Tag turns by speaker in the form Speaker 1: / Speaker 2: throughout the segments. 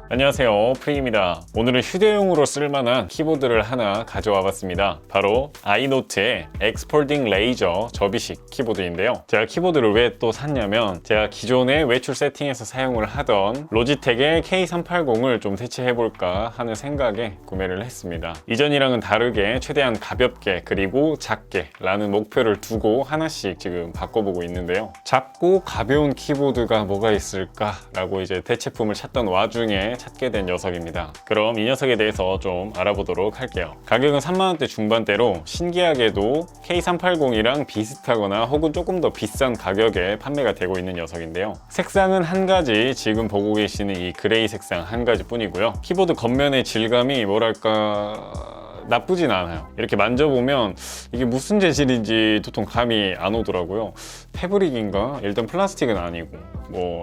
Speaker 1: 안녕하세요, 프리입니다. 오늘은 휴대용으로 쓸만한 키보드를 하나 가져와 봤습니다. 바로 아이노트의 엑스폴딩 레이저 접이식 키보드인데요. 제가 키보드를 왜 또 샀냐면 제가 기존에 외출 세팅에서 사용을 하던 로지텍의 K380을 좀 대체해볼까 하는 생각에 구매를 했습니다. 이전이랑은 다르게 최대한 가볍게 그리고 작게 라는 목표를 두고 하나씩 지금 바꿔보고 있는데요. 작고 가벼운 키보드가 뭐가 있을까 라고 이제 대체품을 찾던 와중에 찾게 된 녀석입니다. 그럼 이 녀석에 대해서 좀 알아보도록 할게요. 가격은 3만원대 중반대로 신기하게도 K380이랑 비슷하거나 혹은 조금 더 비싼 가격에 판매가 되고 있는 녀석인데요. 색상은 한 가지, 지금 보고 계시는 이 그레이 색상 한 가지 뿐이고요. 키보드 겉면의 질감이 뭐랄까 나쁘진 않아요. 이렇게 만져보면 이게 무슨 재질인지 도통 감이 안 오더라고요. 패브릭인가? 일단 플라스틱은 아니고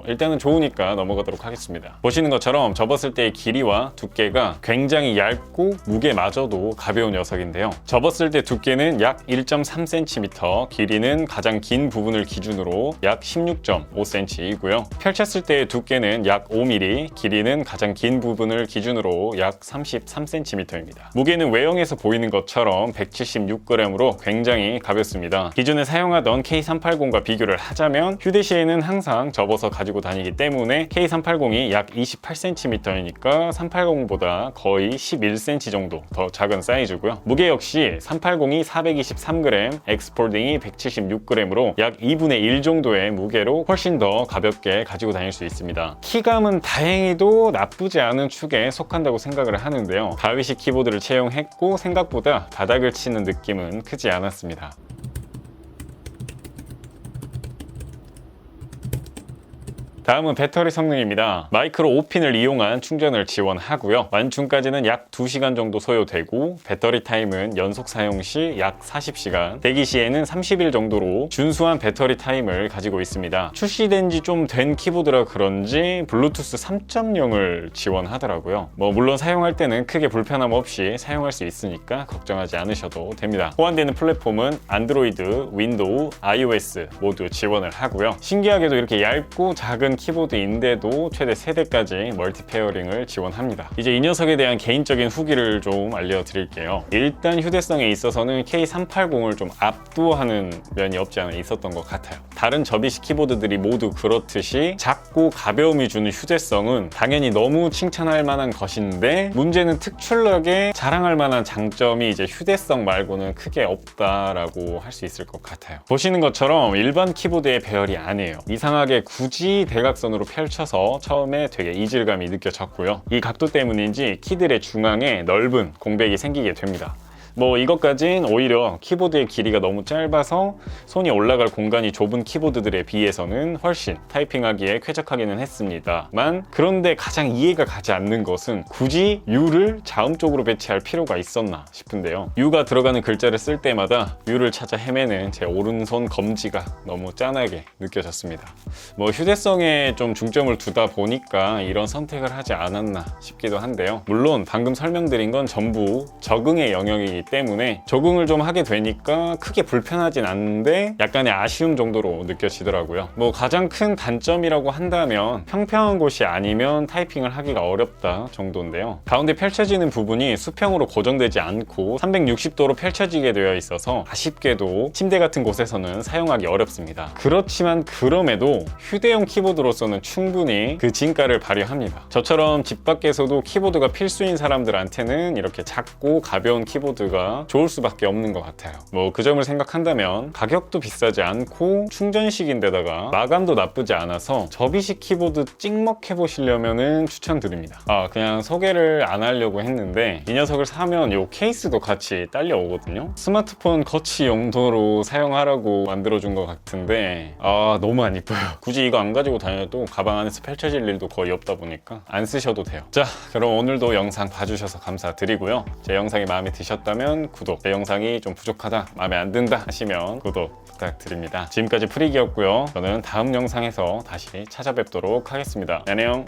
Speaker 1: 일단은 좋으니까 넘어가도록 하겠습니다. 보시는 것처럼 접었을 때의 길이와 두께가 굉장히 얇고 무게마저도 가벼운 녀석인데요. 접었을 때 두께는 약 1.3cm, 길이는 가장 긴 부분을 기준으로 약 16.5cm이고요. 펼쳤을 때의 두께는 약 5mm, 길이는 가장 긴 부분을 기준으로 약 33cm입니다. 무게는 외형에서 보이는 것처럼 176g으로 굉장히 가볍습니다. 기존에 사용하던 K380과 비교를 하자면 휴대 시에는 항상 접어서 가지고 다니기 때문에 K380이 약 28cm이니까 380보다 거의 11cm 정도 더 작은 사이즈고요. 무게 역시 380이 423g, 엑스폴딩이 176g으로 약 2분의 1 정도의 무게로 훨씬 더 가볍게 가지고 다닐 수 있습니다. 키감은 다행히도 나쁘지 않은 축에 속한다고 생각을 하는데요. 가위식 키보드를 채용했고 생각보다 바닥을 치는 느낌은 크지 않았습니다. 다음은 배터리 성능입니다. 마이크로 5핀을 이용한 충전을 지원하고요. 완충까지는 약 2시간 정도 소요되고 배터리 타임은 연속 사용 시 약 40시간, 대기 시에는 30일 정도로 준수한 배터리 타임을 가지고 있습니다. 출시된 지 좀 된 키보드라 그런지 블루투스 3.0을 지원하더라고요. 물론 사용할 때는 크게 불편함 없이 사용할 수 있으니까 걱정하지 않으셔도 됩니다. 호환되는 플랫폼은 안드로이드, 윈도우, iOS 모두 지원을 하고요. 신기하게도 이렇게 얇고 작은 키보드인데도 최대 3대까지 멀티 페어링을 지원합니다. 이제 이 녀석에 대한 개인적인 후기를 좀 알려드릴게요. 일단 휴대성에 있어서는 K380을 좀 압도하는 면이 없지 않아 있었던 것 같아요. 다른 접이식 키보드들이 모두 그렇듯이 작고 가벼움이 주는 휴대성은 당연히 너무 칭찬할 만한 것인데, 문제는 특출나게 자랑할 만한 장점이 이제 휴대성 말고는 크게 없다라고 할 수 있을 것 같아요. 보시는 것처럼 일반 키보드의 배열이 아니에요. 이상하게 굳이 대각선으로 펼쳐서 처음에 되게 이질감이 느껴졌고요. 이 각도 때문인지 키들의 중앙에 넓은 공백이 생기게 됩니다. 이것까진 오히려 키보드의 길이가 너무 짧아서 손이 올라갈 공간이 좁은 키보드들에 비해서는 훨씬 타이핑하기에 쾌적하기는 했습니다만, 그런데 가장 이해가 가지 않는 것은 굳이 U를 자음 쪽으로 배치할 필요가 있었나 싶은데요. U가 들어가는 글자를 쓸 때마다 U를 찾아 헤매는 제 오른손 검지가 너무 짠하게 느껴졌습니다. 휴대성에 좀 중점을 두다 보니까 이런 선택을 하지 않았나 싶기도 한데요. 물론 방금 설명드린 건 전부 적응의 영역이기 때문에 적응을 좀 하게 되니까 크게 불편하진 않은데 약간의 아쉬움 정도로 느껴지더라고요. 가장 큰 단점이라고 한다면 평평한 곳이 아니면 타이핑을 하기가 어렵다 정도인데요. 가운데 펼쳐지는 부분이 수평으로 고정되지 않고 360도로 펼쳐지게 되어 있어서 아쉽게도 침대 같은 곳에서는 사용하기 어렵습니다. 그렇지만 그럼에도 휴대용 키보드로서는 충분히 그 진가를 발휘합니다. 저처럼 집 밖에서도 키보드가 필수인 사람들한테는 이렇게 작고 가벼운 키보드가 좋을 수밖에 없는 것 같아요. 그 점을 생각한다면 가격도 비싸지 않고 충전식인데다가 마감도 나쁘지 않아서 접이식 키보드 찍먹해 보시려면 추천드립니다. 그냥 소개를 안 하려고 했는데 이 녀석을 사면 이 케이스도 같이 딸려오거든요. 스마트폰 거치 용도로 사용하라고 만들어준 것 같은데 너무 안 이뻐요. 굳이 이거 안 가지고 다녀도 가방 안에서 펼쳐질 일도 거의 없다 보니까 안 쓰셔도 돼요. 자, 그럼 오늘도 영상 봐주셔서 감사드리고요. 제 영상이 마음에 드셨다면 구독, 내 영상이 좀 부족하다, 마음에 안 든다 하시면 구독 부탁드립니다. 지금까지 프리기였고요. 저는 다음 영상에서 다시 찾아뵙도록 하겠습니다. 안녕.